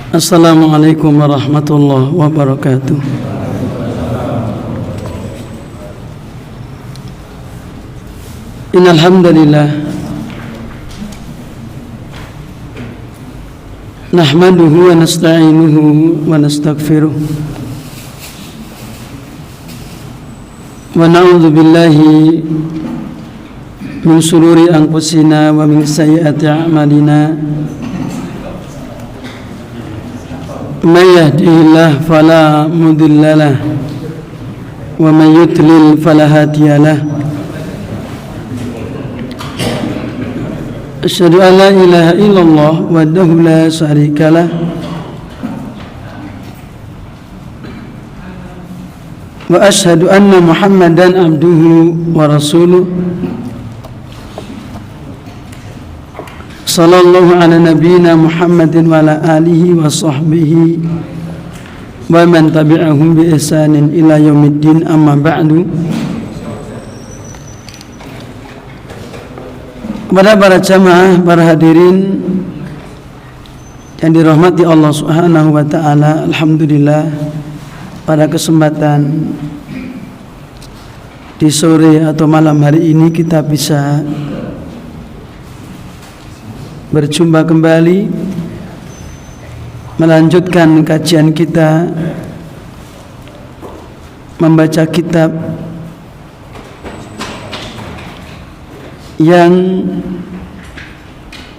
Assalamualaikum warahmatullahi wabarakatuh. Innal hamdalillah nahmaduhu wa nasta'inuhu wa nastaghfiruh wa na'udzu billahi min shururi anfusina wa min sayyiati a'malina. Man yahdihillahu fala mudilla lahu wa man yudlil fala hadiya lahu. Asyhadu an la ilaha illallah wahdahu la syarika lah wa asyhadu anna Muhammadan abduhu wa rasuluh. Sallallahu ala nabiyyina Muhammadin wa ala alihi wa sahbihi wa man tabi'ahum bi ihsanin ila yaumiddin, amma ba'du. Kepada para jamaah, para hadirin yang dirahmati Allah Subhanahu wa taala, alhamdulillah pada kesempatan di sore atau malam hari ini kita bisa berjumpa kembali melanjutkan kajian kita membaca kitab yang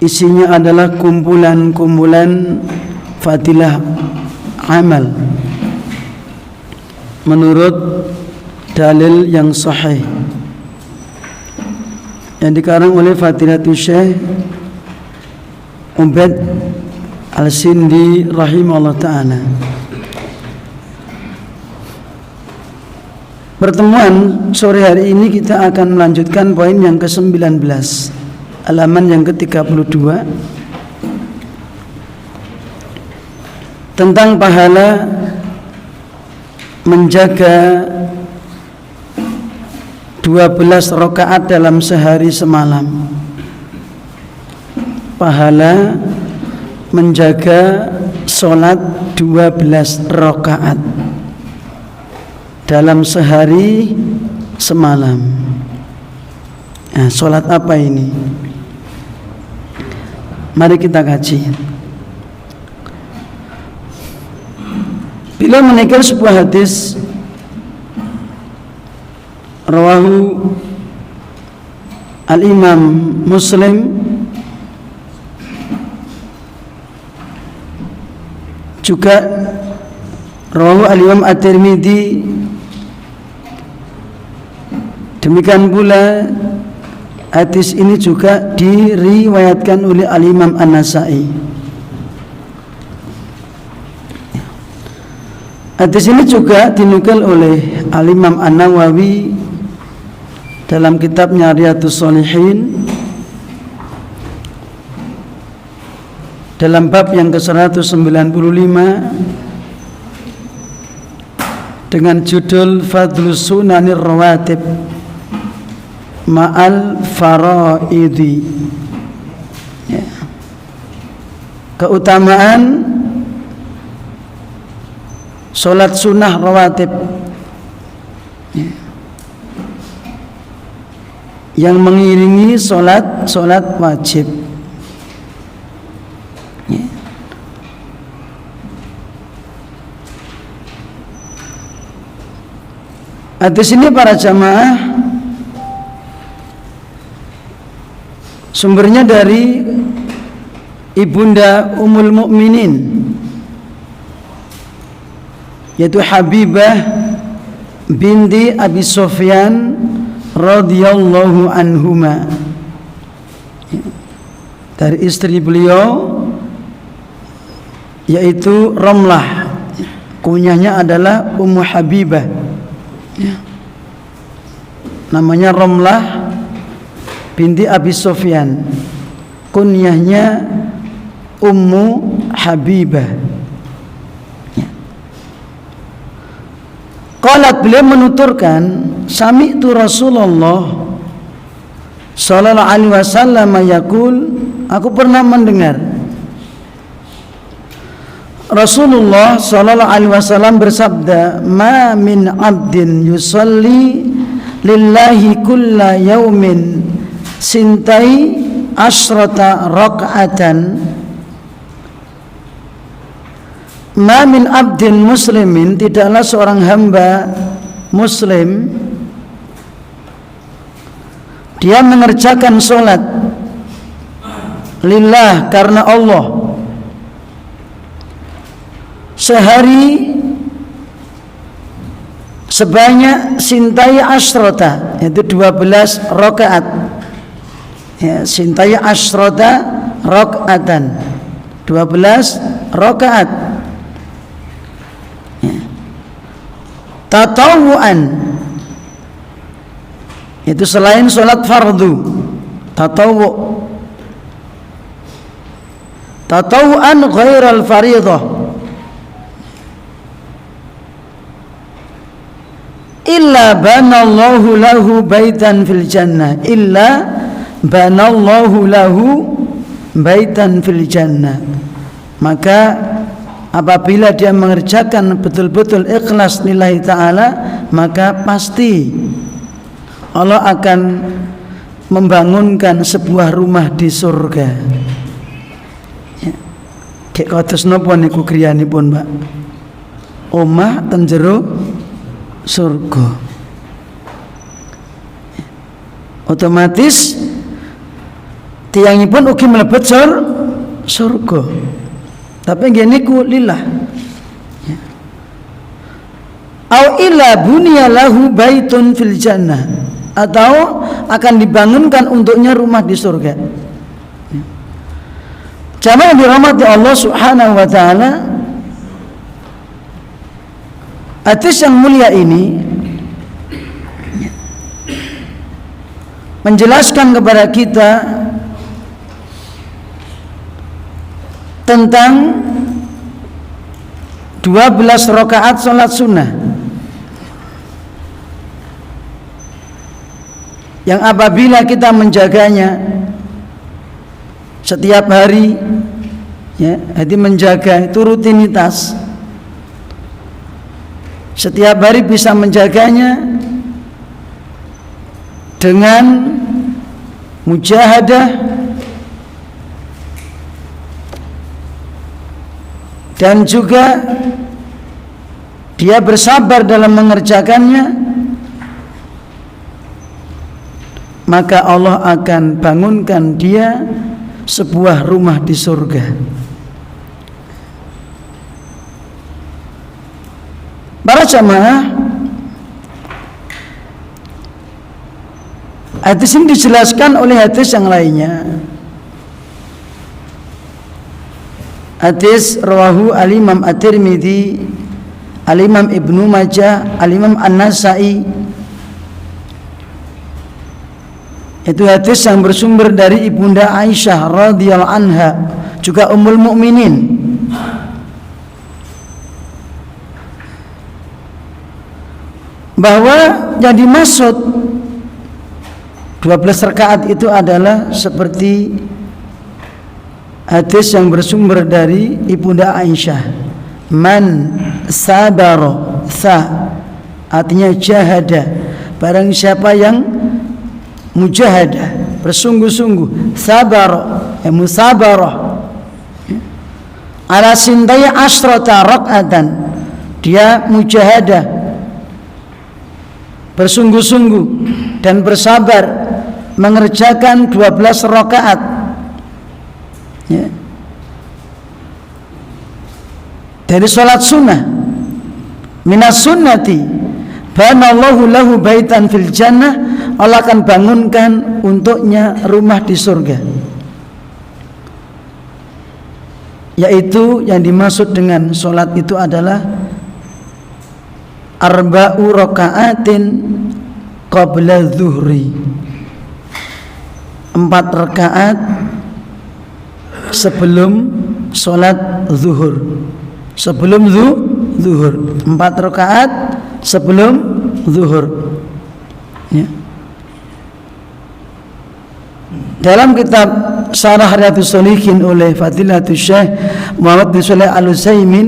isinya adalah kumpulan-kumpulan fadilah amal menurut dalil yang sahih yang dikarang oleh Fadilatul Syekh Ubaid Al-Sindi rahimahullah ta'ala. Pertemuan sore hari ini kita akan melanjutkan poin yang ke-19, halaman yang ke-32, tentang pahala menjaga 12 rakaat dalam sehari semalam. Pahala menjaga sholat 12 rakaat dalam sehari semalam. Nah, sholat apa ini? Mari kita kaji. Bila menukil sebuah hadis rawahu al-Imam Muslim, juga rawahu al-Imam At-Tirmidzi, demikian pula hadis ini juga diriwayatkan oleh al-Imam An-Nasa'i. Hadis ini juga dinukil oleh al-Imam An-Nawawi dalam kitabnya Riyadhus Shalihin dalam bab yang ke-195 dengan judul Fadlus Sunanir Rawatib Ma'al Faraidi, ya. Keutamaan sholat sunnah rawatib, ya, yang mengiringi sholat wajib. Hadis ini para jamaah sumbernya dari Ibunda Ummul Mukminin, yaitu Habibah binti Abi Sufyan radhiyallahu anhuma, dari istri beliau yaitu Ramlah, kunyahnya adalah Ummu Habibah, ya. Namanya Ramlah binti Abi Sufyan, kunyahnya Ummu Habibah, ya. Qalat, beliau menuturkan, sami'tu Rasulullah sallallahu alaihi wasallam yaqul, aku pernah mendengar Rasulullah sallallahu alaihi wasallam bersabda, "Ma min 'abdin yusalli lillahi kulla yaumin sintai asrata raka'atan." Ma min 'abdin muslimin, tidaklah seorang hamba muslim dia mengerjakan sholat lillah, karena Allah, sehari sebanyak sintai asrota, yaitu 12 rakaat. Ya, sintai asrota rakaatan, 12 rakaat. Ya. Tatawuan, itu selain sholat fardu, tatawu. Tatawuan ghairal faridah, illa banallahu lahu baitan fil jannah, illa banallahu lahu baitan fil jannah. Maka apabila dia mengerjakan betul-betul ikhlas lillahi ta'ala, maka pasti Allah akan membangunkan sebuah rumah di surga. Ya. Kayak kados napa niku griyanipun, Mbak? Omah ten jero surga. Otomatis tiyangipun ugi mlebet surga. Tapi nggih niku lillah. Ya. Au illa buniya lahu baitun fil jannah, atau akan dibangunkan untuknya rumah di surga. Ya. Jamaah dirahmati Allah Subhanahu wa taala, hadis yang mulia ini menjelaskan kepada kita tentang 12 rakaat salat sunnah yang apabila kita menjaganya setiap hari, ya, jadi menjaga itu rutinitas, setiap hari bisa menjaganya dengan mujahadah dan juga dia bersabar dalam mengerjakannya, maka Allah akan bangunkan dia sebuah rumah di surga. Para jamaah, hadis ini dijelaskan oleh hadis yang lainnya. Hadis rawahu al-Imam At-Tirmidzi, al-Imam Ibnu Majah, al-Imam An-Nasa'i. Itu hadis yang bersumber dari Ibunda Aisyah radhiyallahu anha, juga Ummul Mukminin. Bahwa yang dimaksud 12 rakaat itu adalah seperti hadis yang bersumber dari Ibunda Aisyah, man sabara, sa artinya jahada, barang siapa yang mujahadah, bersungguh-sungguh, sabar, musabarah, ala sintai asrata rakaatan, dia mujahadah, bersungguh-sungguh dan bersabar mengerjakan 12 rakaat, ya, dari sholat sunnah, minas sunnati, banallahu lahu baitan fil jannah, Allah akan bangunkan untuknya rumah di surga. Yaitu yang dimaksud dengan sholat itu adalah arba'u raka'atin qabla zuhri, 4 rakaat sebelum sholat zuhur, sebelum zuhur, 4 rakaat sebelum zuhur, ya. Dalam kitab Syarah Riyadhus Shalihin oleh Fadilatul Syekh Muhammad bin Shalih Al-Utsaimin,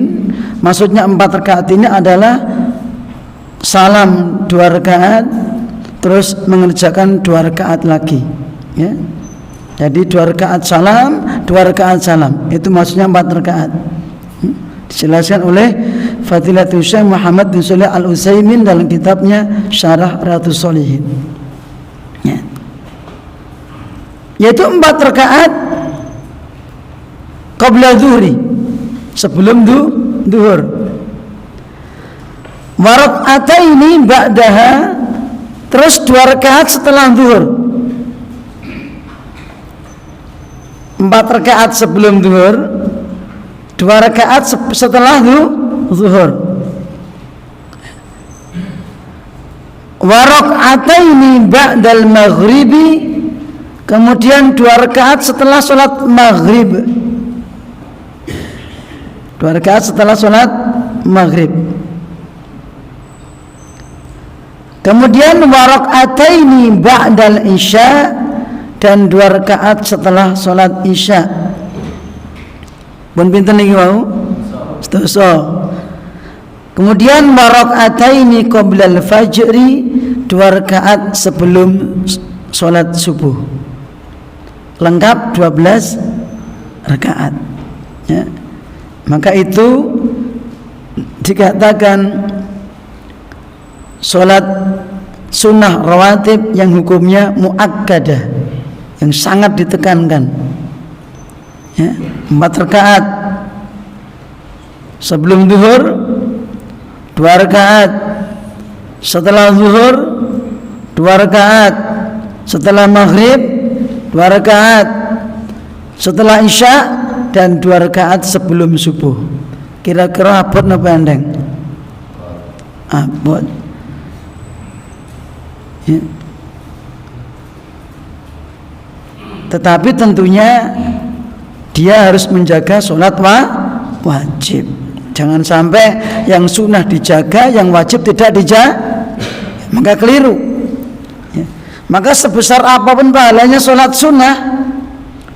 maksudnya 4 rakaat ini adalah salam 2 rakaat terus mengerjakan 2 rakaat lagi, ya. Jadi 2 rakaat salam, 2 rakaat salam, itu maksudnya 4 rakaat. Dijelaskan oleh Fadilatul Syekh Muhammad bin Shalih Al-Utsaimin dalam kitabnya Syarah Riyadhus Shalihin, ya. Yaitu 4 rakaat qabla zuhri, sebelum duhur, wa rak'ataini ba'daha, terus 2 rakaat setelah zuhur. 4 rakaat sebelum zuhur, 2 rakaat setelah zuhur. Wa rak'ataini ba'dal maghribi, kemudian 2 rakaat setelah sholat maghrib. 2 rakaat setelah sholat maghrib. Kemudian wa rak'ataini ba'dal isya, dan 2 rakaat setelah sholat isya. Pun pinten niki wau? Sedasa. Kemudian wa rak'ataini qoblal fajri, 2 rakaat sebelum sholat subuh. Lengkap 12 rakaat, ya. Maka itu dikatakan sholat sunnah rawatib yang hukumnya muakkadah, yang sangat ditekankan, ya. 4 rakaat sebelum zuhur, 2 rakaat setelah zuhur, 2 rakaat setelah maghrib, 2 rakaat setelah isya, dan 2 rakaat sebelum subuh. Kira-kira abot napa endeng? Abot, ya. Tetapi tentunya dia harus menjaga sholat wajib. Jangan sampai yang sunnah dijaga, yang wajib tidak dijaga, maka keliru, ya. Maka sebesar apapun pahalanya sholat sunnah,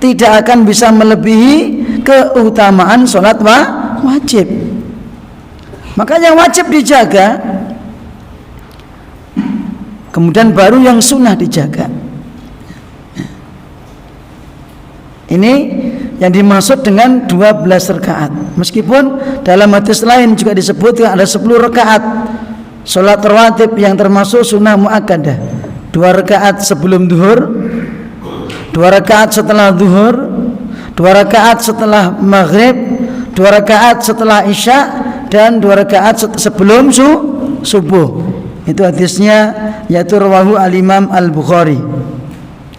tidak akan bisa melebihi keutamaan sholat wajib. Makanya wajib dijaga, kemudian baru yang sunnah dijaga. Ini yang dimaksud dengan 12 rakaat. Meskipun dalam hadis lain juga disebutkan ada 10 rakaat sholat rawatib yang termasuk sunnah muakkadah. 2 rakaat sebelum zuhur, 2 rakaat setelah zuhur, 2 rakaat setelah maghrib, 2 rakaat setelah isya, dan 2 rakaat sebelum subuh. Itu hadisnya, yaitu rawahu al-Imam Al-Bukhari.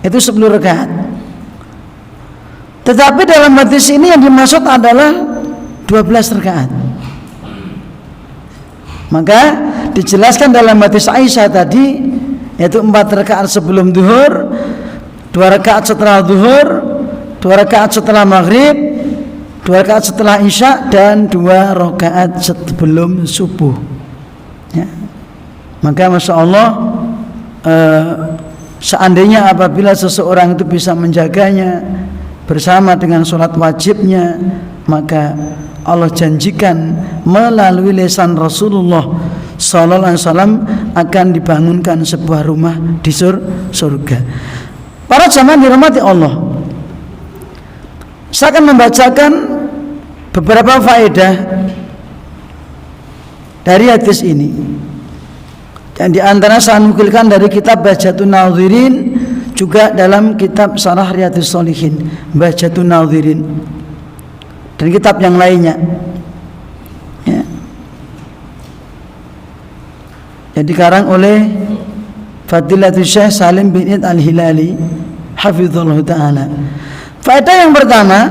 Itu 10 rakaat. Tetapi dalam hadis ini yang dimaksud adalah 12 rakaat. Maka dijelaskan dalam hadis Aisyah tadi, yaitu 4 rakaat sebelum zuhur, 2 rakaat setelah zuhur, 2 rakaat setelah maghrib, 2 rakaat setelah isya, dan 2 rakaat sebelum subuh, ya. Maka Masya Allah, seandainya apabila seseorang itu bisa menjaganya bersama dengan sholat wajibnya, maka Allah janjikan melalui lisan Rasulullah sallallahu alaihi wasallam akan dibangunkan sebuah rumah di surga. Para jamaah dirahmati Allah, saya akan membacakan beberapa faedah dari hadis ini. Dan di antara saya nukilkan dari kitab Bahjatun Nadhirin, juga dalam kitab Syarah Riyadhus Shalihin Bahjatun Nadhirin, dan kitab yang lainnya, ya. Yang dikarang oleh Fadilatul Syekh Salim bin Id Al-Hilali hafizallahu ta'ala. Faedah yang pertama,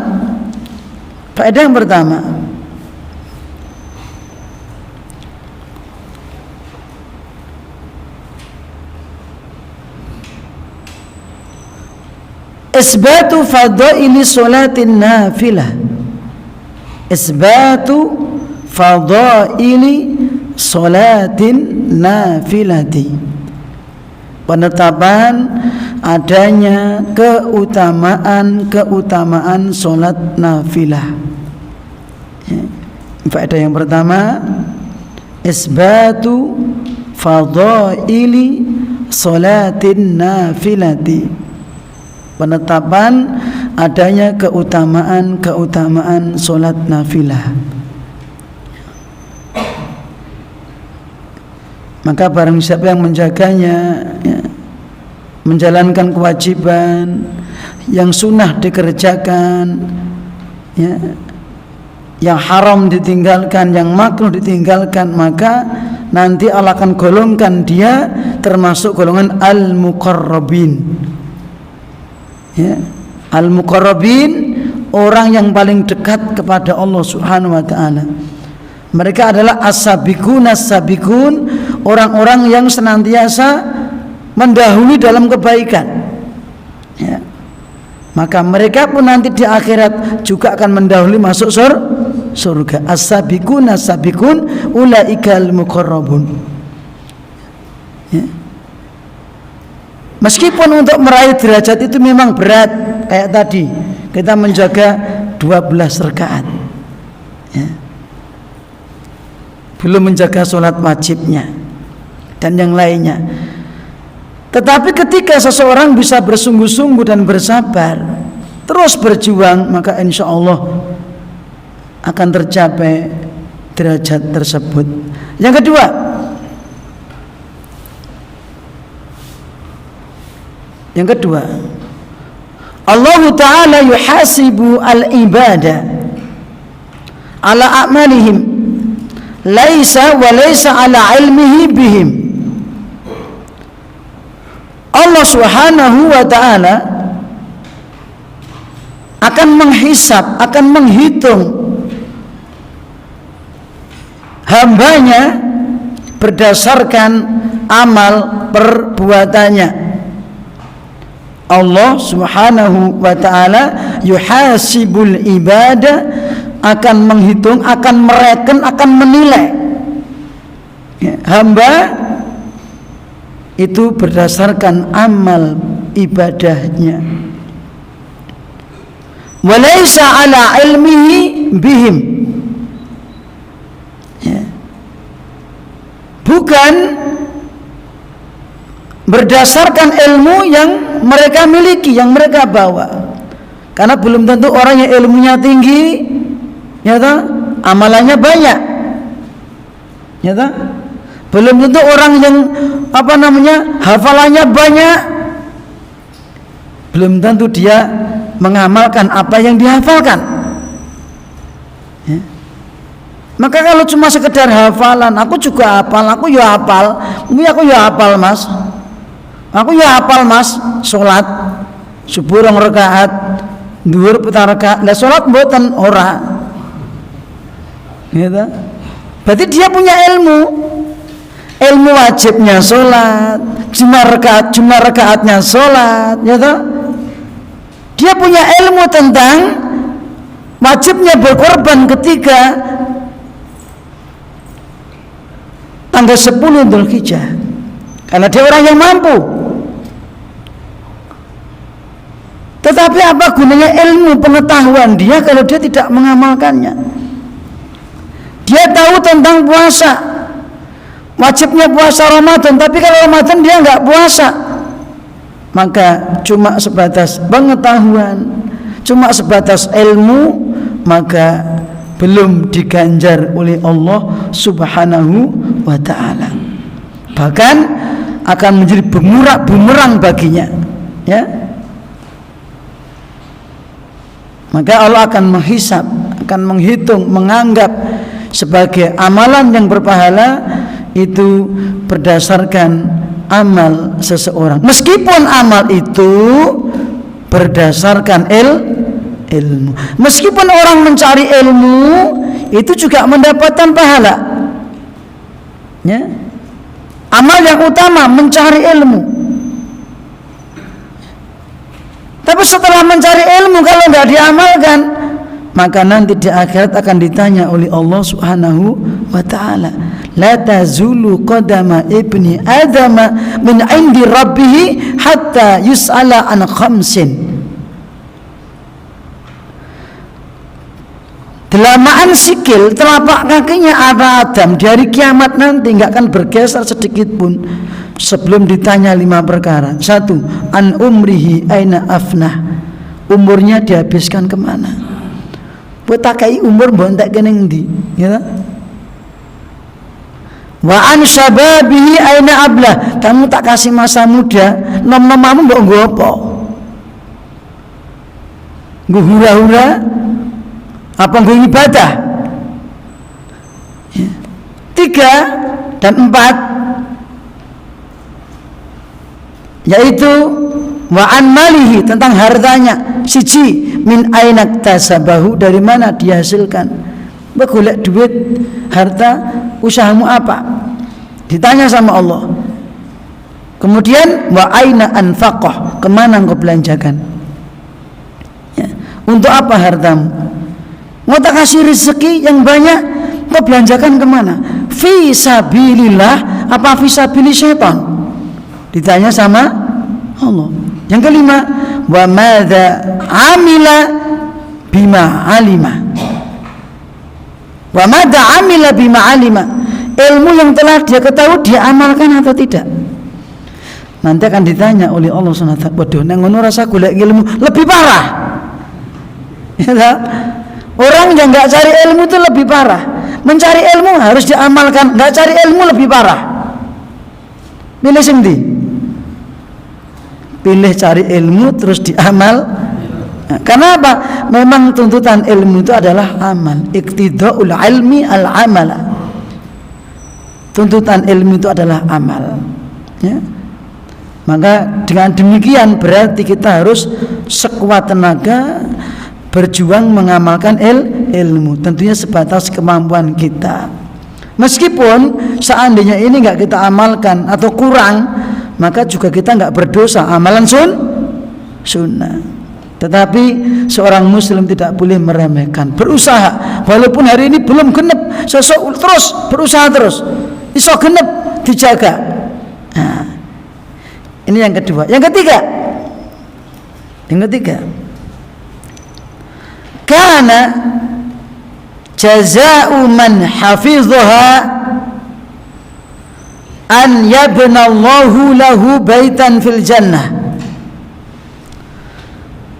isbatu fadaili sholatin nafilah. Isbatu fadaili sholatin nafilati. Penetapan adanya keutamaan solat nafilah. Faedah yang pertama, isbatu fadaili salatin nafilati, penetapan adanya keutamaan solat nafilah. Maka barang siapa yang menjaganya, menjalankan kewajiban, yang sunnah dikerjakan, yang haram ditinggalkan, yang makruh ditinggalkan, maka nanti Allah akan golongkan dia termasuk golongan al-muqarrabin. Al-muqarrabin, orang yang paling dekat kepada Allah Subhanahu wa taala. Mereka adalah as-sabiqun, orang-orang yang senantiasa mendahului dalam kebaikan. Maka mereka pun nanti di akhirat juga akan mendahului masuk surga. As-sabiqun ulaikal muqarrabun. Meskipun untuk meraih derajat itu memang berat, kayak tadi kita menjaga 12 rakaat, belum menjaga sholat wajibnya dan yang lainnya. Tetapi ketika seseorang bisa bersungguh-sungguh dan bersabar, terus berjuang, maka insya Allah akan tercapai derajat tersebut. Yang kedua, Allah Ta'ala yuhasibu al-ibadah ala a'malihim laisa wa laisa ala ilmihi bihim. Allah Subhanahu wa ta'ala akan menghisab, akan menghitung hambanya berdasarkan amal perbuatannya. Allah Subhanahu wa ta'ala yuhasibul ibadah, akan menghitung, akan mereken, akan menilai hamba itu berdasarkan amal ibadahnya. Walaysa ala ilmihi bihim, bukan berdasarkan ilmu yang mereka miliki, yang mereka bawa. Karena belum tentu orang yang ilmunya tinggi, amalannya banyak, belum tentu orang yang hafalannya banyak, belum tentu dia mengamalkan apa yang dihafalkan. Maka kalau cuma sekedar hafalan, aku juga hafal, aku ya hafal mas, sholat subuh 2 rakaat, dhuwur 4 rakaat, lah sholat mboten ora. Berarti dia punya ilmu wajibnya sholat, jumlah rakaatnya sholat, dia punya ilmu tentang wajibnya berkorban ketika tanggal 10 Dzulhijjah, karena dia orang yang mampu. Tetapi apa gunanya ilmu pengetahuan dia kalau dia tidak mengamalkannya? Dia tahu tentang puasa, wajibnya puasa Ramadan, tapi kalau Ramadan dia nggak puasa, maka cuma sebatas pengetahuan, cuma sebatas ilmu, maka belum diganjar oleh Allah Subhanahu wa ta'ala. Bahkan akan menjadi bumerang baginya, Maka Allah akan menghisab, akan menghitung, menganggap sebagai amalan yang berpahala itu berdasarkan amal seseorang. Meskipun amal itu berdasarkan ilmu. Meskipun orang mencari ilmu itu juga mendapatkan pahala. Amal yang utama mencari ilmu. Tapi setelah mencari ilmu kalau tidak diamalkan, maka nanti di akhirat akan ditanya oleh Allah Subhanahu wa ta'ala, la tazulu qadama ibni adama min indi rabbih hatta yus'ala an khamsin. Delamaan sikil telapak kakinya anak Adam di hari kiamat nanti nggak akan bergeser sedikit pun sebelum ditanya 5 perkara. 1. An umrihi aina afnah, umurnya dihabiskan kemana? Buat takai umur mbok entek kene ndi, ya. Wa an syababihi aina ablah, kamu tak kasih masa muda, nom-nomamu mbok nggo apa? Nggo hura-hura apa nggo ibadah? 3 dan 4 yaitu wa an malihi, tentang hartanya. 1 min ainak tasabahu, dari mana dihasilkan? Begolek duit, harta, usahamu apa? Ditanya sama Allah. Kemudian wa aina anfaqah, kemana engkau belanjakan? Ya. Untuk apa hartamu? Mau tak kasih rezeki yang banyak, kau belanjakan kemana? Fi sabilillah apa fi sabili syaitan? Ditanya sama Allah. Yang kelima, wa madza amila bima alima. Wa madza amila bima alima, ilmu yang telah dia ketahui dia amalkan atau tidak. Nanti akan ditanya oleh Allah SWT. Waduh, nang ngono rasa golek ilmu lebih parah. Ya, orang yang nggak cari ilmu itu lebih parah. Mencari ilmu harus diamalkan, nggak cari ilmu lebih parah. Pilih sendiri. Pilih cari ilmu terus diamal. Nah, karena apa? Memang tuntutan ilmu itu adalah amal. Iqtidaul ilmi al-amala. Tuntutan ilmu itu adalah amal. Ya. Maka dengan demikian berarti kita harus sekuat tenaga berjuang mengamalkan ilmu, tentunya sebatas kemampuan kita. Meskipun seandainya ini nggak kita amalkan atau kurang, maka juga kita nggak berdosa, amalan sunnah. Tetapi seorang muslim tidak boleh meremehkan, berusaha walaupun hari ini belum genep, sosok terus berusaha terus, iso genep dijaga. Nah, ini yang kedua. Yang ketiga, kana jazaa'u man hafizha an yabna Allahu lahu baitan fil jannah.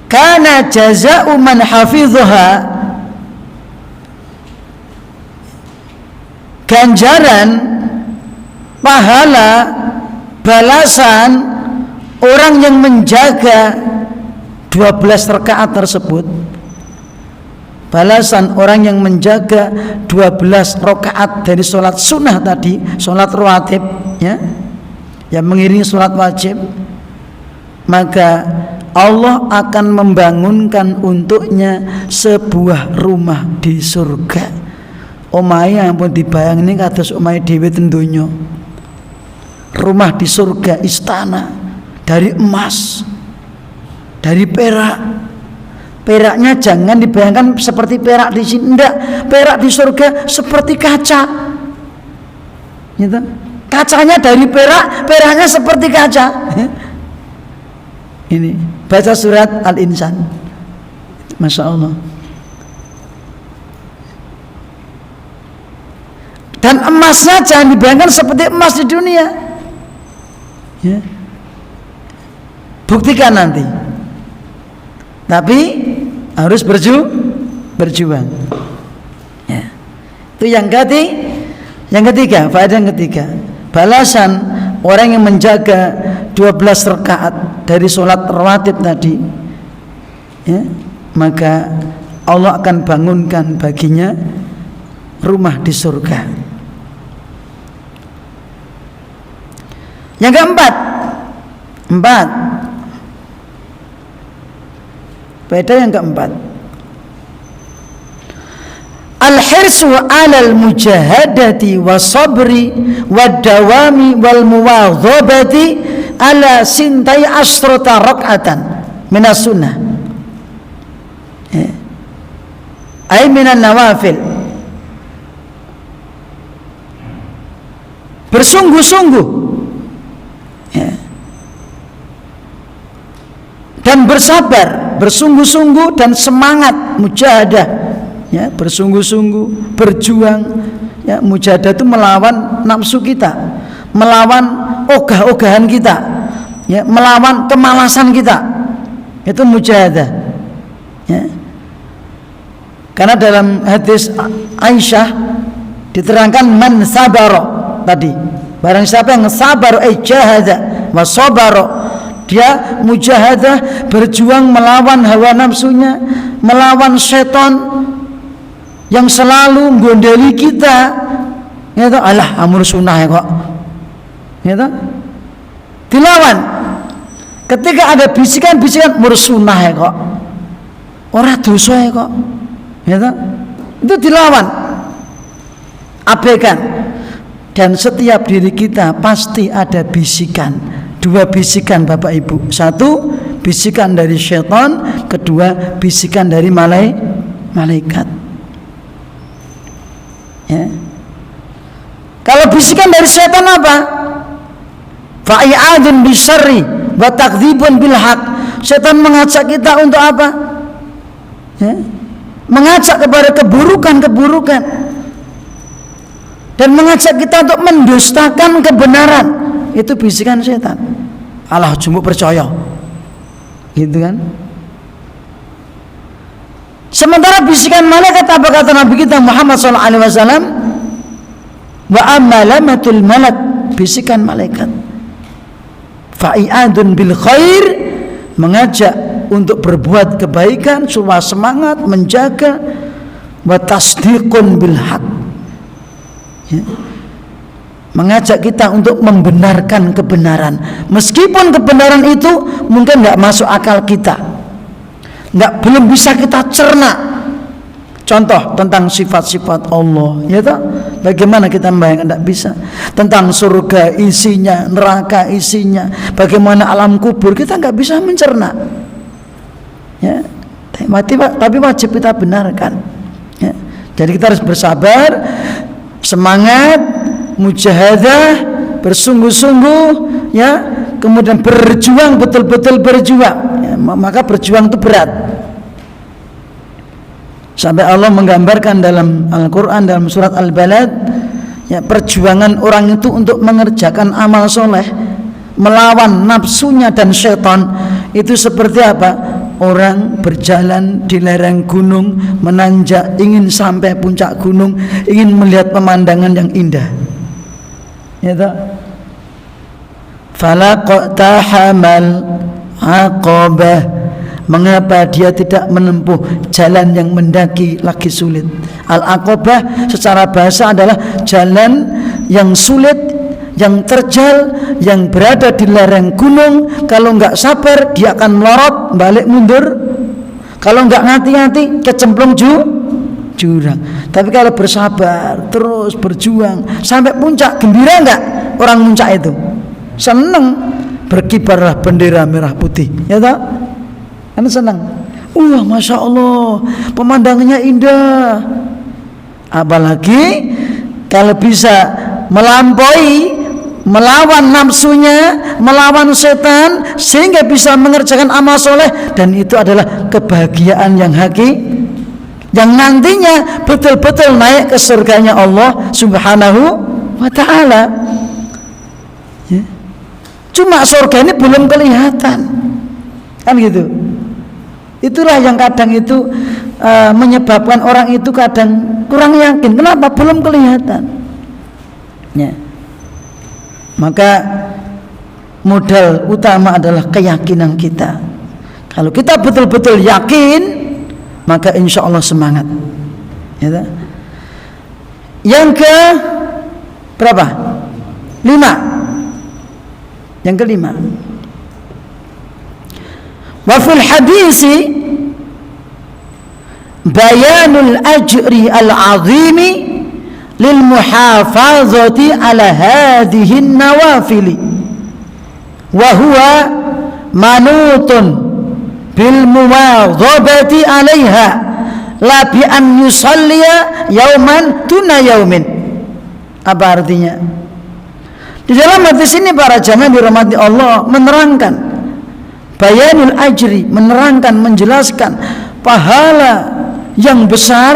Kana jazaa'u man hafizha, ganjaran, pahala, balasan orang yang menjaga 12 rakaat tersebut. Balasan orang yang menjaga 12 rakaat dari sholat sunnah tadi, sholat rawatib, ya, yang mengiringi sholat wajib, maka Allah akan membangunkan untuknya sebuah rumah di surga. Omahe ampun dibayang ini kados omahe dhewe ten donya. Rumah di surga, istana dari emas, dari perak. Peraknya jangan dibayangkan seperti perak di sini, enggak. Perak di surga seperti kaca, gitu. Kacanya dari perak, peraknya seperti kaca. Ini baca surat Al-Insan, Masya Allah. Dan emasnya jangan dibayangkan seperti emas di dunia, ya. Buktikan nanti. Tapi harus berjuang. Ya. Itu yang ketiga, faedah yang ketiga. Balasan orang yang menjaga 12 rakaat dari sholat rawatib tadi, ya, maka Allah akan bangunkan baginya rumah di surga. Yang keempat, faedah yang keempat, al-hirsu 'alal mujahadati was-sabri wad-dawami wal muwadhabati ala sintai asrata rak'atan minas sunnah, ay minan nawafil. bersungguh-sungguh, ya, dan bersabar, bersungguh-sungguh dan semangat mujahadah, ya, bersungguh-sungguh berjuang, ya, mujahadah itu melawan nafsu kita, melawan ogah-ogahan kita, ya, melawan kemalasan kita, itu mujahadah, ya. Karena dalam hadis Aisyah diterangkan man sabaro tadi, barang siapa yang sabar jahada wa sabaro, dia mujahadah, berjuang melawan hawa nafsunya, melawan setan yang selalu menggondeli kita, ya toh, alah amur sunnah ya kok, ya toh, dilawan. Ketika ada bisikan-bisikan amur sunnah ya kok, ora dosa ya kok, ya toh, itu dilawan, abaikan. Dan setiap diri kita pasti ada bisikan, dua bisikan Bapak Ibu, satu bisikan dari syaitan, kedua bisikan dari malaikat, ya. Kalau bisikan dari syaitan apa? Fa'i'adun bisyarri wa takdzibun bil haq. Syaitan mengajak kita untuk apa? Ya, mengajak kepada keburukan-keburukan dan mengajak kita untuk mendustakan kebenaran. Itu bisikan setan. Allah cuma percaya, gitu kan? Sementara bisikan malaikat, apa kata Nabi kita Muhammad SAW? Wa amalamatul malak, bisikan malaikat. Fa'i'adun bil khair, mengajak untuk berbuat kebaikan, supaya semangat menjaga. Wa tasdiqun bil haq, ya, mengajak kita untuk membenarkan kebenaran, meskipun kebenaran itu mungkin nggak masuk akal kita, belum bisa kita cerna. Contoh tentang sifat-sifat Allah, ya toh, bagaimana kita membayangkan, tidak bisa. Tentang surga isinya, neraka isinya, bagaimana alam kubur, kita nggak bisa mencerna, ya. Tapi wajib kita benarkan, ya. Jadi kita harus bersabar, semangat, mujahadah, bersungguh-sungguh, ya, kemudian berjuang, betul-betul berjuang, ya. Maka berjuang itu berat. Sampai Allah menggambarkan dalam Al-Quran, dalam surat Al-Balad, ya, perjuangan orang itu untuk mengerjakan amal soleh, melawan nafsunya dan syaitan, itu seperti apa? Orang berjalan di lereng gunung, menanjak, ingin sampai puncak gunung, ingin melihat pemandangan yang indah, ya toh? Falaqtahamal aqabah, mengapa dia tidak menempuh jalan yang mendaki lagi sulit? Al-aqabah secara bahasa adalah jalan yang sulit, yang terjal, yang berada di lereng gunung. Kalau nggak sabar, dia akan melorot, balik mundur. Kalau nggak hati-hati, kecemplung jurang. Tapi kalau bersabar, terus berjuang sampai puncak, gembira nggak orang puncak itu? Seneng, berkibarlah bendera merah putih, ya toh? Kan senang. Masya Allah, pemandangannya indah. Apalagi kalau bisa melampaui, melawan nafsunya, melawan setan, sehingga bisa mengerjakan amal soleh, dan itu adalah kebahagiaan yang hakiki, yang nantinya betul-betul naik ke surganya Allah Subhanahu wa ta'ala, ya. Cuma surga ini belum kelihatan, kan gitu. Itulah yang kadang itu menyebabkan orang itu kadang kurang yakin. Kenapa? Belum kelihatan, ya. Maka modal utama adalah keyakinan kita. Kalau kita betul-betul yakin, maka insya Allah semangat, ya. Yang ke berapa? 5. Yang kelima, wa fil hadisi bayanul ajri al-azimi lil muhafazati ala hadhihi nawafili wa huwa manutun bil muwadhabati alaiha la bi an yusalliya yauman tuna yaumin. Apa artinya? Di dalam hadis ini para jamaah dirahmati Allah menerangkan bayanul ajri, menerangkan, menjelaskan pahala yang besar,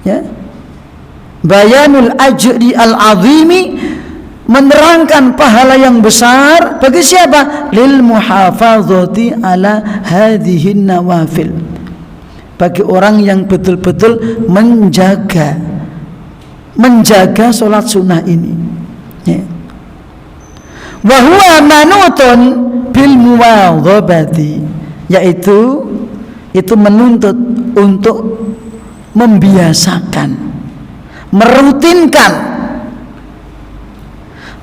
ya. Bayanul ajri al-azimi, menerangkan pahala yang besar bagi siapa? Lil muhafazati ala hadhihin nawafil, bagi orang yang betul-betul menjaga sholat sunnah ini, ya. Wa huwa manutun bil muwadhabati, yaitu itu menuntut untuk membiasakan,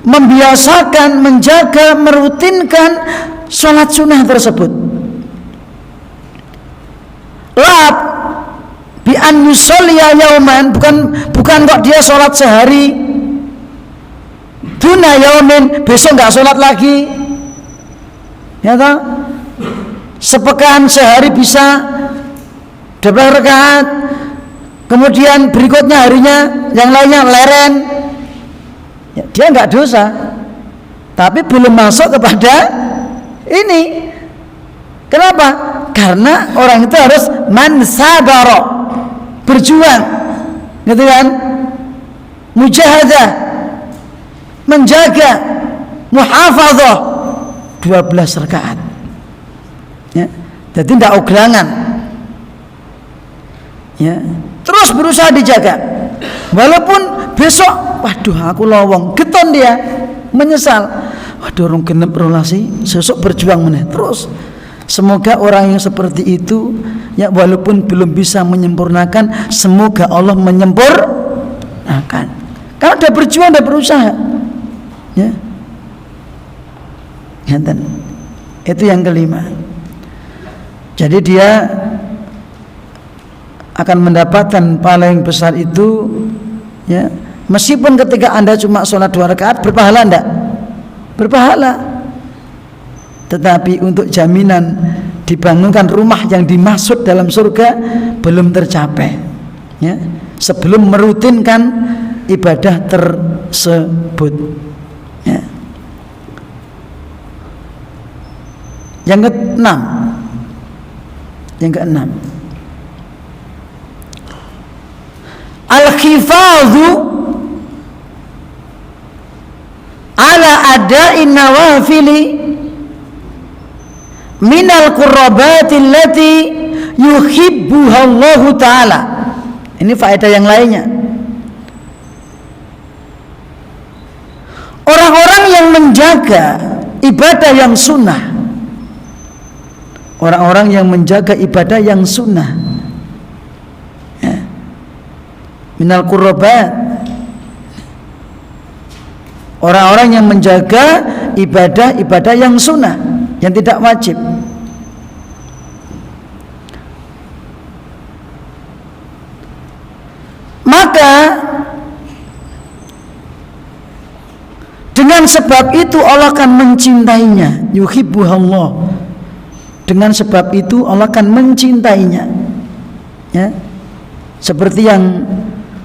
membiasakan, menjaga, merutinkan sholat sunnah tersebut. Lab bi an yusolliya yauman, bukan kok dia sholat sehari duna yaumin, besok nggak sholat lagi, ya toh? Sepekan sehari bisa 12 rakaat, kemudian berikutnya harinya yang lainnya leren, ya, dia nggak dosa, tapi belum masuk kepada ini. Kenapa? Karena orang itu harus mansabaro, berjuang, gitu kan, mujahadah, menjaga, muhafadzah 12 rakaat, ya. Jadi tidak oglangan, ya, terus berusaha dijaga, walaupun besok, waduh aku lowong, geton dia, menyesal, waduh orang genep relasi, sesuk berjuang meneh terus. Semoga orang yang seperti itu, ya, walaupun belum bisa menyempurnakan, semoga Allah menyempurnakan. Kalau udah berjuang, udah berusaha, ya. Itu yang kelima. Jadi dia akan mendapatkan pahala yang besar itu, ya, meskipun ketika Anda cuma sholat 2 rakaat, berpahala enggak? Berpahala. Tetapi untuk jaminan dibangunkan rumah yang dimaksud dalam surga belum tercapai, ya, sebelum merutinkan ibadah tersebut, ya. Yang keenam, al-khifadhu ala ada'in nawafili minal qurrabati allati yuhibbuha Allah Ta'ala. Ini faedah yang lainnya. Orang-orang yang menjaga ibadah yang sunnah, orang-orang yang menjaga ibadah yang sunnah, ya, minal qurrabat, orang-orang yang menjaga ibadah-ibadah yang sunnah, yang tidak wajib, maka dengan sebab itu Allah akan mencintainya. Yuhibbuhallah, dengan sebab itu Allah akan mencintainya, ya, seperti yang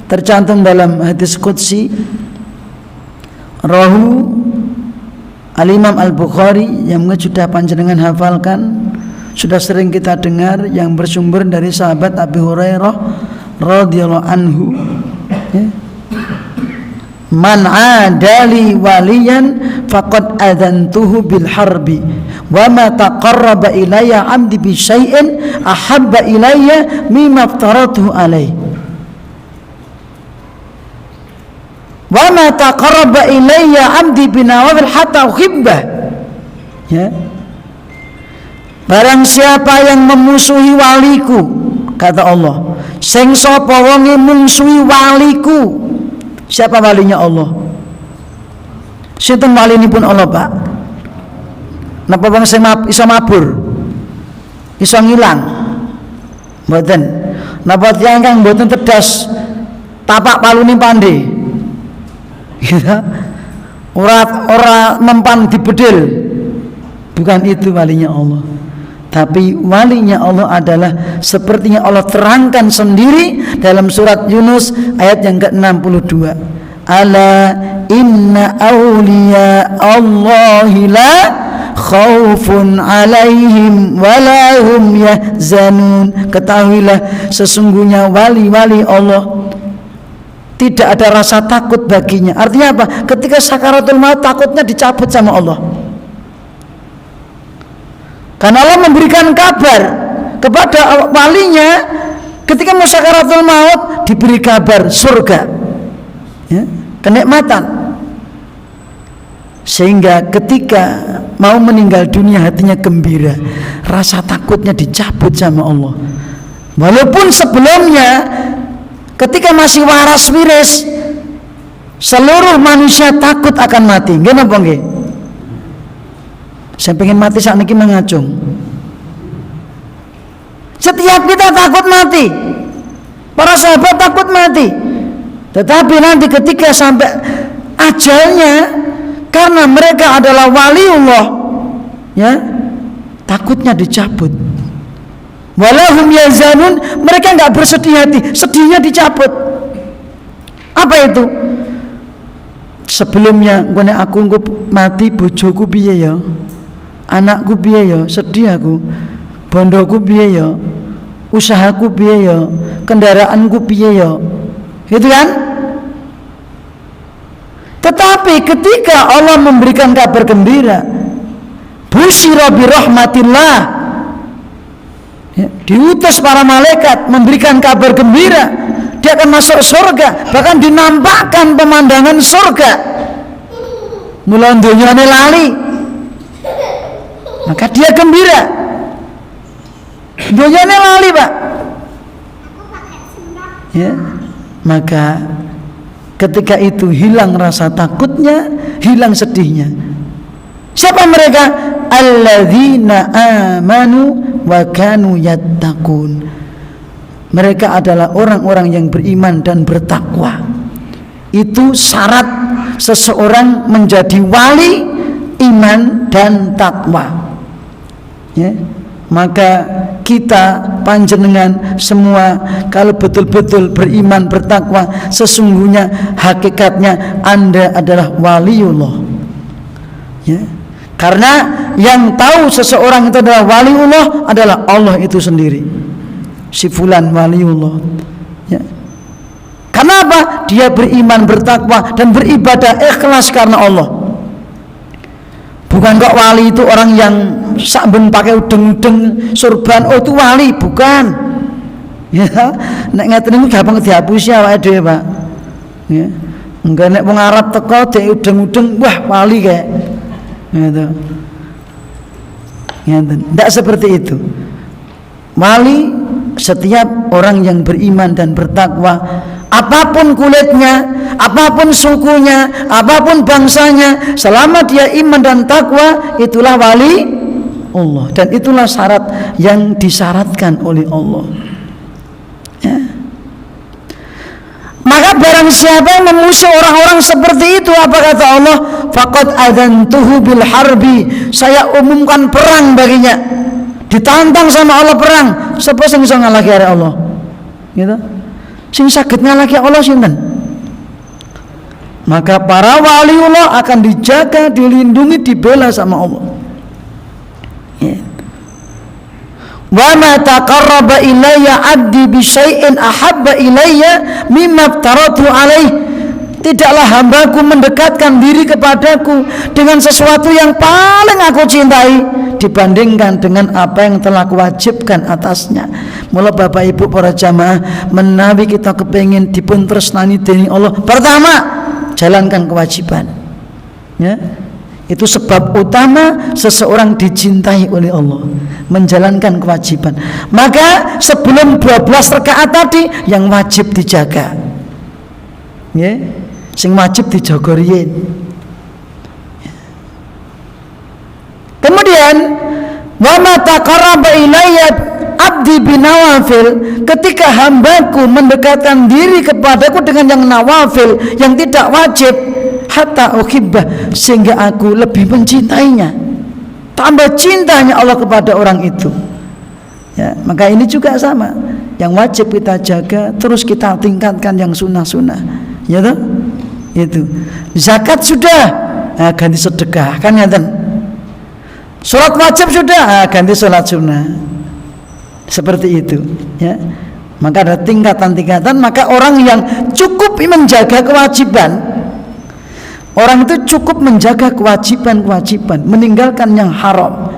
tercantum dalam hadis qudsi rahu Al-Imam Al-Bukhari, yang sudah panjenengan hafalkan, sudah sering kita dengar, yang bersumber dari sahabat Abi Hurairah radhiyallahu anhu, ya. Man adali waliyan faqad adantuhu bil harbi wa ma taqarraba ilayya 'abdi bi syai'in ahabba ilayya mimma aftaratuhu alayhi wa ma taqarraba ilayya 'abdi bi nawafil hatta uhibbah, ya. Barang siapa yang memusuhi waliku, kata Allah, sing sapa wonge mungsuhi waliku. Siapa walinya Allah? Sinten walinipun Allah, Pak? Napa wong sing iso mabur, iso ngilang? Mboten. Napa tiyang kang mboten tedas, tapak palune pandhe, gitu. Ora mempan dibedil. Bukan itu walinya Allah. Tapi walinya Allah adalah sepertinya Allah terangkan sendiri dalam surat Yunus ayat yang ke-62. Ala inna awliya Allahi la khaufun alaihim walahum yahzanun. Ketahuilah sesungguhnya wali-wali Allah tidak ada rasa takut baginya. Artinya apa? Ketika sakaratul maut takutnya dicabut sama Allah. Karena Allah memberikan kabar kepada walinya ketika mau sakaratul maut, diberi kabar surga, ya, kenikmatan. Sehingga ketika mau meninggal dunia hatinya gembira, rasa takutnya dicabut sama Allah. Walaupun sebelumnya ketika masih waras wiris seluruh manusia takut akan mati. Nggih napa nggih? Saya pengen mati saat ini mengacung. Setiap kita takut mati. Para sahabat takut mati. Tetapi nanti ketika sampai ajalnya, karena mereka adalah waliullah, ya, takutnya dicabut. Walahum yazanun, mereka enggak bersedih hati, sedihnya dicabut. Apa itu? Sebelumnya ngene aku mati, bojoku piye ya? Anakku piye ya? Sedih aku. Bondoku piye ya? Usahaku piye ya? Kendaraanku piye ya? Gitu kan? Tetapi ketika Allah memberikan kabar gembira, busyira bi rahmatillah, ya, diutus para malaikat memberikan kabar gembira, dia akan masuk surga, bahkan dinampakkan pemandangan surga. Mula dunyane lali, maka dia gembira. Dunyane lali, Pak. Ya, maka ketika itu hilang rasa takutnya, hilang sedihnya. Siapa mereka? Alladzina amanu wa kanu yattaqun. Mereka adalah orang-orang yang beriman dan bertakwa. Itu syarat seseorang menjadi wali, iman dan takwa. Ya. Maka kita panjenengan semua kalau betul-betul beriman bertakwa, sesungguhnya hakikatnya Anda adalah waliullah, ya. Karena yang tahu seseorang itu adalah waliullah adalah Allah itu sendiri. Si fulan waliullah, ya. Karena apa? Dia beriman bertakwa dan beribadah ikhlas karena Allah. Bukan kok wali itu orang yang saben pakai udeng-udeng surban, oh itu wali, bukan. Ya, nek ngeten niku gampang dihapusi awake dhewe, Pak. Ya. Enggak nek wong Arab teko dek udeng-udeng, wah wali kayak. Gitu. Ngeten. Enggak seperti itu. Wali setiap orang yang beriman dan bertakwa, apapun kulitnya, apapun sukunya, apapun bangsanya, selama dia iman dan takwa, itulah wali Allah. Dan itulah syarat yang disyaratkan oleh Allah, ya. Maka barang siapa yang memusuhi orang-orang seperti itu, apa kata Allah? Faqad adzantuhu bil harbi, saya umumkan perang baginya. Ditantang sama Allah perang. Sapa sing iso ngalahke arek Allah? Gitu. Sing saged ngalahke Allah sinten? Maka para waliullah akan dijaga, dilindungi, dibela sama Allah. Ya. Wa ma taqarraba ilayya 'abdi bi syai'in ahabba ilayya mimma aftaratu alaih. Tidaklah hambaku mendekatkan diri kepadaku dengan sesuatu yang paling aku cintai dibandingkan dengan apa yang telah kuwajibkan atasnya. Mula Bapak Ibu para jamaah, menawi kita kepengin dipun tresnani dening Allah, pertama jalankan kewajiban, ya. Itu sebab utama seseorang dicintai oleh Allah, menjalankan kewajiban. Maka sebelum 12 rakaat tadi yang wajib dijaga, ya. Sing wajib dijaga riyin. Kemudian wa ma taqarraba ilayya 'abdi binawafil, ketika hambaku mendekatkan diri kepadaku dengan yang nawafil, yang tidak wajib, hatta uhibbah, sehingga aku lebih mencintainya. Tambah cintanya Allah kepada orang itu, ya. Maka ini juga sama, yang wajib kita jaga, terus kita tingkatkan yang sunnah-sunnah, ya toh? Itu. Zakat sudah, ganti sedekah, kan ngeten. Salat wajib sudah, ganti salat sunnah. Seperti itu, ya. Maka ada tingkatan-tingkatan. Maka orang yang cukup menjaga kewajiban, orang itu cukup menjaga kewajiban-kewajiban, meninggalkan yang haram,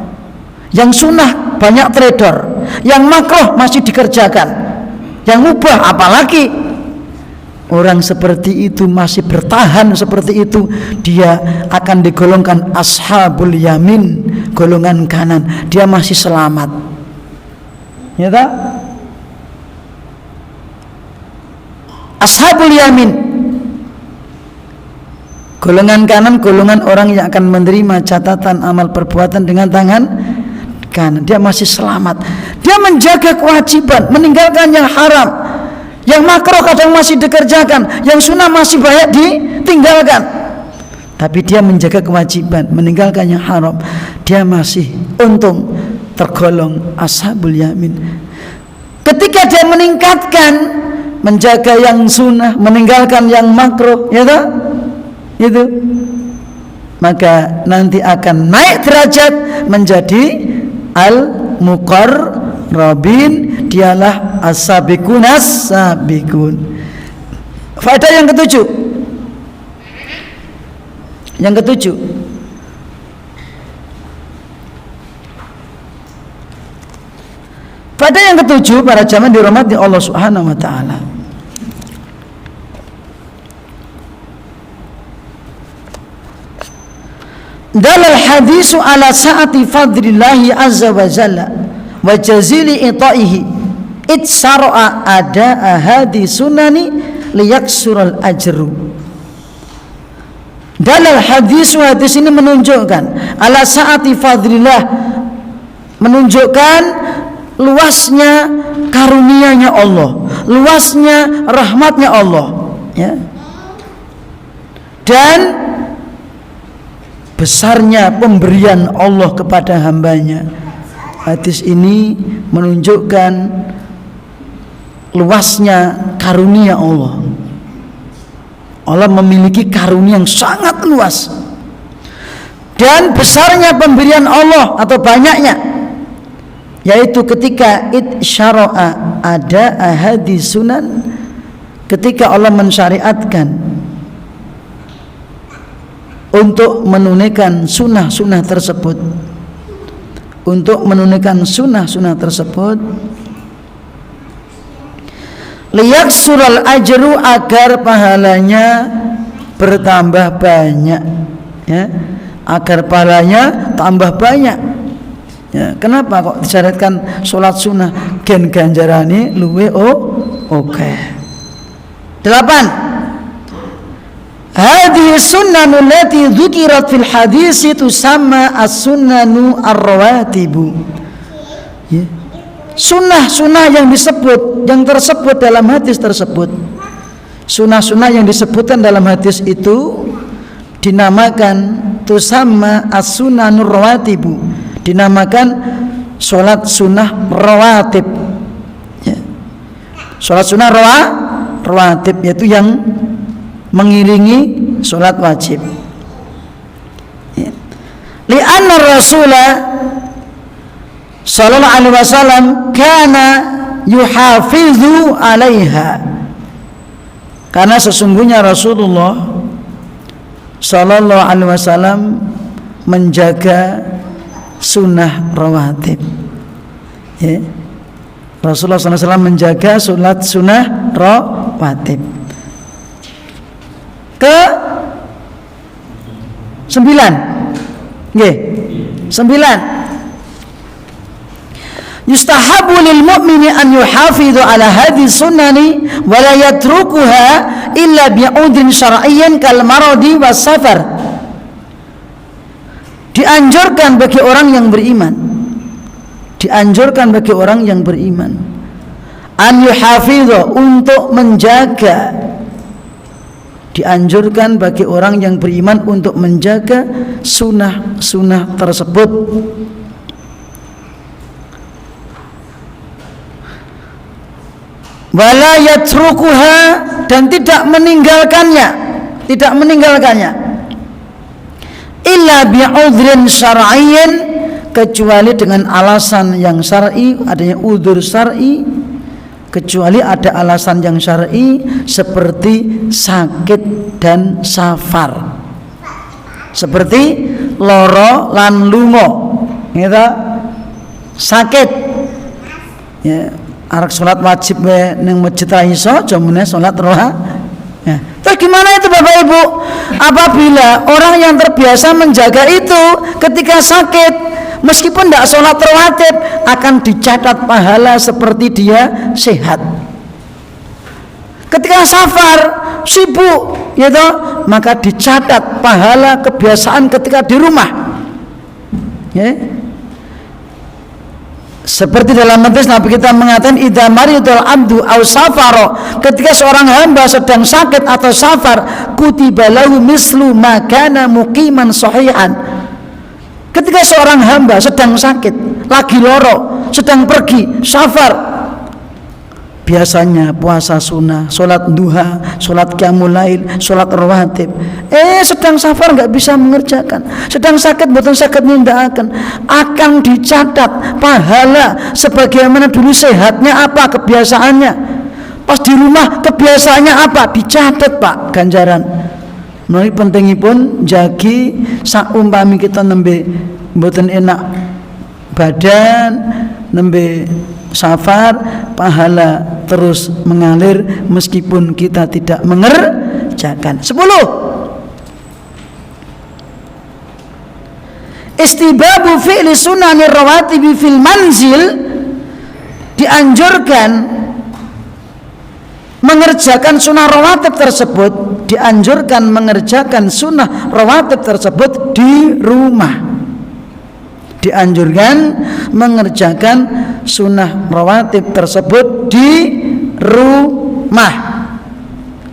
yang sunnah banyak trader, yang makruh masih dikerjakan, yang mubah apalagi. Orang seperti itu masih bertahan seperti itu, dia akan digolongkan ashabul yamin, golongan kanan. Dia masih selamat, ya tak? Ashabul yamin, golongan kanan, golongan orang yang akan menerima catatan amal perbuatan dengan tangan kanan. Dia masih selamat. Dia menjaga kewajiban, meninggalkan yang haram, yang makruh kadang masih dikerjakan, yang sunnah masih banyak ditinggalkan. Tapi dia menjaga kewajiban, meninggalkan yang haram. Dia masih untung, tergolong ashabul yamin. Ketika dia meningkatkan, menjaga yang sunnah, meninggalkan yang makruh, ya tak? Itu, maka nanti akan naik derajat menjadi al-muqarrabin. Dialah as-sabiqun as-sabiqun. Faedah yang ketujuh. Yang ketujuh, pada yang ketujuh, para jamaah dirahmati Allah Subhanahu wa taala. Dalal hadisu ala sa'ati fadlillahi azza wa jalla wa jazili ita'ihi itsara'a ada ahadi sunani liyaksural ajru. Dalal hadisu, hadis ini menunjukkan ala sa'ati fadlillah, menunjukkan luasnya karunia-Nya Allah, luasnya rahmatnya Allah, ya. Dan besarnya pemberian Allah kepada hambanya. Hadis ini menunjukkan luasnya karunia Allah. Allah memiliki karunia yang sangat luas, dan besarnya pemberian Allah atau banyaknya, yaitu ketika itsyara'a ada ahadi sunan, ketika Allah mensyariatkan untuk menunaikan sunnah-sunnah tersebut, untuk menunaikan sunnah-sunnah tersebut, liyaksural ajru, agar pahalanya bertambah banyak, ya, agar pahalanya tambah banyak, ya. Kenapa kok disyaratkan sholat sunnah gen ganjarane luwe oke. 8. Hadhihi sunnanu allati dzukirat fil hadis tusamma as-sunnanu ar-rawatibu. Ya. Sunnah-sunnah yang disebut, yang tersebut dalam hadis tersebut, sunnah-sunnah yang disebutkan dalam hadis itu dinamakan tusamma as-sunnanur rawatibu, dinamakan sholat sunnah rawatib, ya. Sholat sunnah rawatib, yaitu yang mengiringi sholat wajib, ya. Li'anna Rasulullah sallallahu alaihi wasallam kana yuhafizu alaiha, karena sesungguhnya Rasulullah sallallahu alaihi wasallam menjaga sunnah rawatib, ya. Rasulullah sallallahu alaihi wasallam menjaga sholat sunnah rawatib. Ke 9, nggih, 9. Yustahabu lil mu'mini an yuhafidhu ala hadhihi sunnani wa la yatrukuha illa bi'udrin syar'iyyin kal maradi was safar. Dianjurkan bagi orang yang beriman, dianjurkan bagi orang yang beriman, an yuhafidhu, untuk menjaga, dianjurkan bagi orang yang beriman untuk menjaga sunnah-sunnah tersebut, wala yatrukuha, dan tidak meninggalkannya, tidak meninggalkannya. Illa bi'udhrin syar'iyyin, kecuali dengan alasan yang syar'i, adanya udzur syar'i, kecuali ada alasan yang syar'i seperti sakit dan safar. Seperti loro lan lungo, gitu. Sakit ya, arek salat wajib ning masjid ra iso, jamune salat roha. Ya. Terus gimana itu Bapak Ibu? Apabila orang yang terbiasa menjaga itu ketika sakit, meskipun tidak sholat rawatib, akan dicatat pahala seperti dia sehat. Ketika safar, sibuk, gitu, maka dicatat pahala kebiasaan ketika di rumah. Ya. Seperti dalam hadis Nabi kita mengatakan, idza maridul abdu aw safaro, ketika seorang hamba sedang sakit atau safar, kutiba lahu mislu ma kana muqiman sahihan. Ketika seorang hamba sedang sakit, lagi loro, sedang pergi safar, biasanya puasa sunnah, sholat duha, sholat qiyamul lail, sholat rawatib. Sedang safar nggak bisa mengerjakan, sedang sakit betul sakit akan dicatat pahala sebagaimana dulu sehatnya apa kebiasaannya. Pas di rumah kebiasaannya apa dicatat Pak ganjaran. Nah pentingipun jagi saumpami kita nembe mboten enak badan, nembe safar, pahala terus mengalir meskipun kita tidak mengerjakan. 10. Istibabu fi'li sunanir rawatibi fil manzil, dianjurkan mengerjakan sunnah rawatib tersebut, dianjurkan mengerjakan sunnah rawatib tersebut di rumah. Dianjurkan mengerjakan sunnah rawatib tersebut di rumah.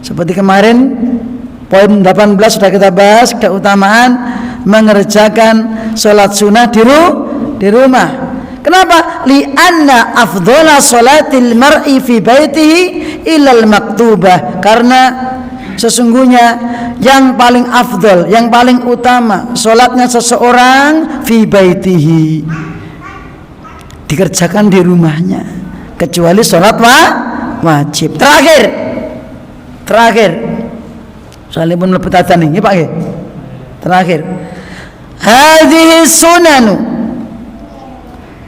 Seperti kemarin poin 18 sudah kita bahas, keutamaan mengerjakan sholat sunnah di rumah. Kenapa? Li'anna afdhala sholatil mar'i fi baitihi ilal maktubah, karena sesungguhnya yang paling afdol, yang paling utama sholatnya seseorang fi baitihi, dikerjakan di rumahnya, kecuali sholat wajib. Terakhir soalnya pun lebih tatan nih Pak. Terakhir, hadhihi sunanu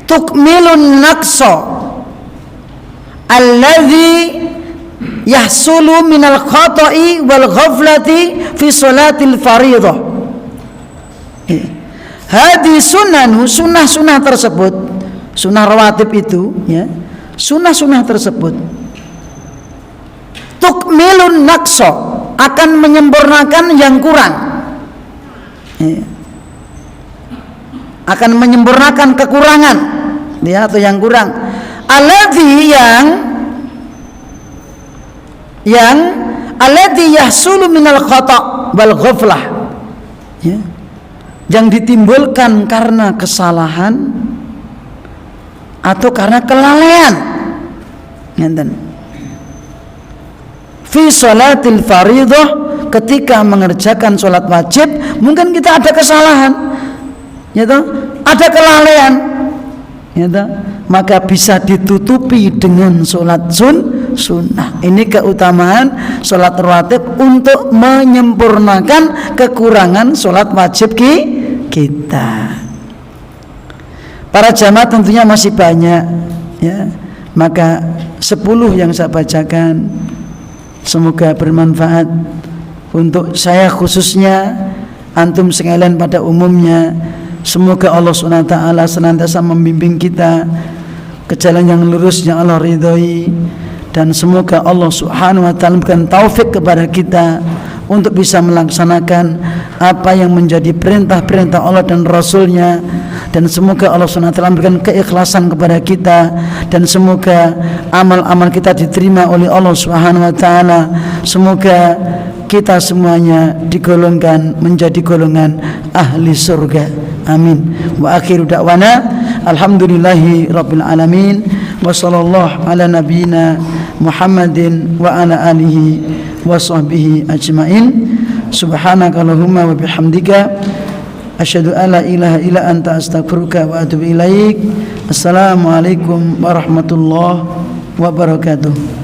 tukmilun naqsa alladhi yahsulu minal khata'i wal ghaflati fi salatil fariḍah. Hadhi sunanu, sunnah-sunnah tersebut, sunnah rawatib itu ya, sunnah-sunnah tersebut tukmilun naqsa, akan menyempurnakan yang kurang ya. Akan menyempurnakan kekurangan ya, atau yang kurang. Alladhi yang alladhi yahsulu minal khata' wal ghaflah ya, yang ditimbulkan karena kesalahan atau karena kelalaian. Ngenten. Fi salatil fariḍah, ketika mengerjakan sholat wajib mungkin kita ada kesalahan ya toh, ada kelalaian ya toh, maka bisa ditutupi dengan sholat sunnah. Ini keutamaan sholat rawatib untuk menyempurnakan kekurangan sholat wajib kita. Para jamaah tentunya masih banyak ya, maka 10 yang saya bacakan semoga bermanfaat untuk saya khususnya, antum sekalian pada umumnya. Semoga Allah SWT senantiasa membimbing kita ke jalan yang lurus yang Allah ridhoi, dan semoga Allah Subhanahu wa taala memberikan taufik kepada kita untuk bisa melaksanakan apa yang menjadi perintah-perintah Allah dan Rasulnya, dan semoga Allah SWT memberikan keikhlasan kepada kita, dan semoga amal-amal kita diterima oleh Allah Subhanahu wa taala. Semoga kita semuanya digolongkan menjadi golongan ahli surga. Amin. Wa akhiru da'wana alhamdulillahi rabbil alamin, wa sallallahu ala nabiyyina Muhammadin wa ala alihi wa sahbihi ajmain. Subhanakallahumma wa bihamdika asyhadu an la ilaha illa anta astaghfiruka wa atubu ilaik. Assalamualaikum warahmatullahi wabarakatuh.